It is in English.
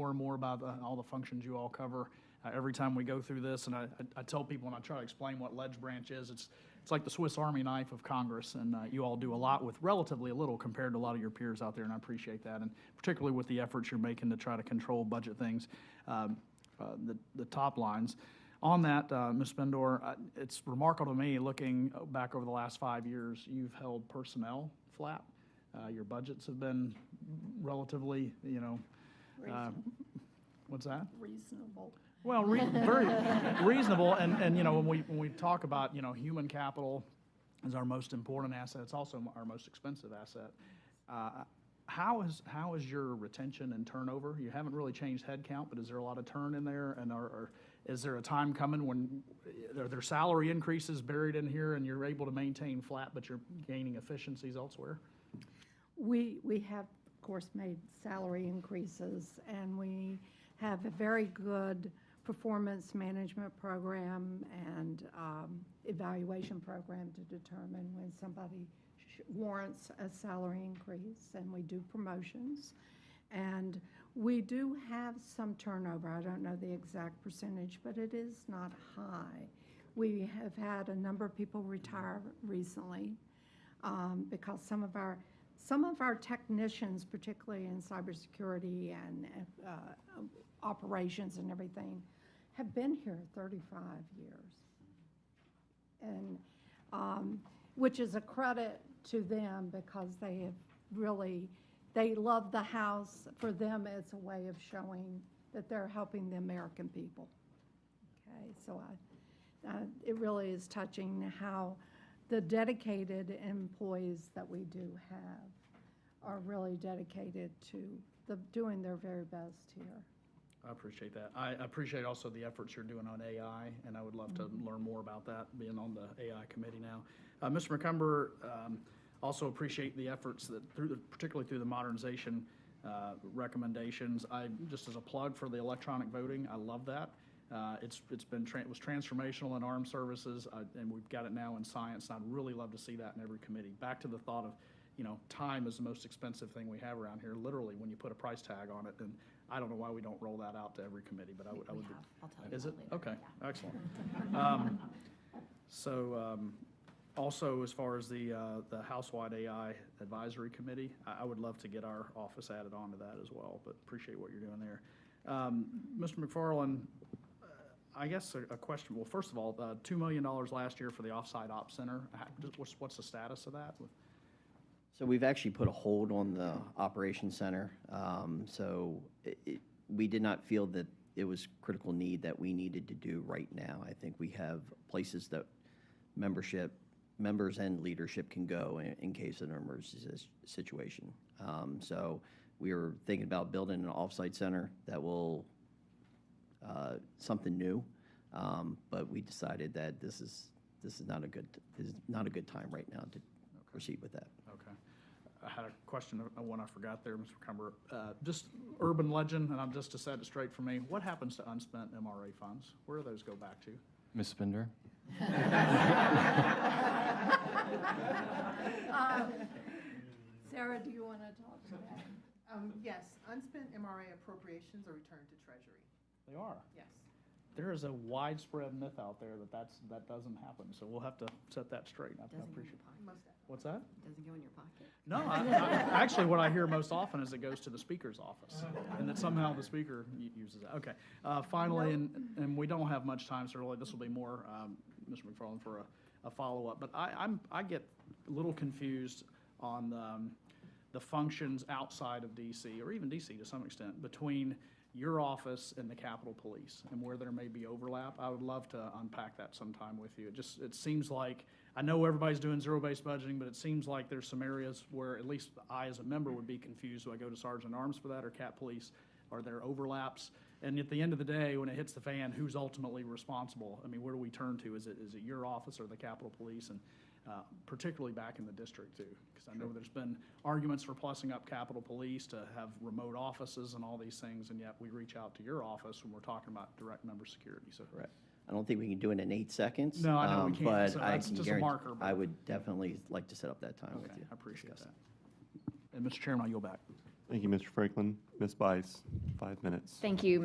more and more about all the functions you all cover. Every time we go through this, and I tell people when I try to explain what Ledge Branch is, it's like the Swiss Army knife of Congress, and you all do a lot with relatively a little compared to a lot of your peers out there, and I appreciate that, and particularly with the efforts you're making to try to control budget things, the top lines. On that, Ms. Spendor, it's remarkable to me, looking back over the last 5 years, you've held personnel flat. Your budgets have been relatively, what's that? Reasonable. Well, very reasonable, and when we talk about human capital is our most important asset, it's also our most expensive asset. How is your retention and turnover? You haven't really changed headcount, but is there a lot of turn in there, and is there a time coming when are there salary increases buried in here, and you're able to maintain flat, but you're gaining efficiencies elsewhere? We have, of course, made salary increases, and we have a very good performance management program and evaluation program to determine when somebody warrants a salary increase, and we do promotions. And we do have some turnover. I don't know the exact percentage, but it is not high. We have had a number of people retire recently because some of our technicians, particularly in cybersecurity and operations and everything, have been here 35 years, and which is a credit to them because they love the house. For them, it's a way of showing that they're helping the American people. Okay, so it really is touching how the dedicated employees that we do have are really dedicated to doing their very best here. I appreciate that. I appreciate also the efforts you're doing on AI, and I would love to learn more about that, being on the AI committee now. Mr. McCumber, also appreciate the efforts that particularly through the modernization recommendations. Just as a plug for the electronic voting, I love that. It was transformational in armed services, and we've got it now in science. And I'd really love to see that in every committee. Back to the thought of, time is the most expensive thing we have around here. Literally, when you put a price tag on it, and I don't know why we don't roll that out to every committee, but I would. I'll tell you. Is it? Later. Okay, Yeah. excellent. Also, as far as the Housewide AI Advisory Committee, I would love to get our office added on to that as well, but appreciate what you're doing there. Mr. McFarland, I guess a question. Well, first of all, $2 million last year for the Offsite Ops Center. What's the status of that? So we've actually put a hold on the Operations Center. We did not feel that it was critical need that we needed to do right now. I think we have places that members and leadership can go in case of an emergency situation. So we were thinking about building an offsite center that will something new, but we decided that this is not a good time right now to proceed with that. Okay. I had a question, one I forgot there, Mr. Cumber. Just urban legend, and I'm just to set it straight for me, what happens to unspent MRA funds? Where do those go back to? Ms. Spender? Sarah, do you want to talk to that? Yes, unspent MRA appropriations are returned to Treasury. They are? Yes. There is a widespread myth out there that doesn't happen, so we'll have to set that straight. I Doesn't go in appreciate your pocket. Most definitely. What's that? Doesn't go in your pocket. No, actually, what I hear most often is it goes to the speaker's office, and that somehow the speaker uses it. Okay. Finally, and we don't have much time, so really this will be more, Mr. McFarland, for a follow-up. But I get a little confused on the functions outside of D.C., or even D.C. to some extent, between your office and the Capitol Police, and where there may be overlap. I would love to unpack that sometime with you. It seems like, I know everybody's doing zero-based budgeting, but it seems like there's some areas where at least I as a member would be confused. Do I go to Sergeant at Arms for that, or Cap Police? Are there overlaps? And at the end of the day, when it hits the fan, who's ultimately responsible? I mean, where do we turn to? Is it your office or the Capitol Police? And particularly back in the district too, because I know there's been arguments for plussing up Capitol Police to have remote offices and all these things, and yet we reach out to your office when we're talking about direct member security. So Correct. I don't think we can do it in 8 seconds. No, I know we can't, But so I that's can just a guarantee, marker, but- I would definitely like to set up that time with okay, you. I appreciate that. And Mr. Chairman, I'll yield back. Thank you, Mr. Franklin. Ms. Bice, 5 minutes. Thank you,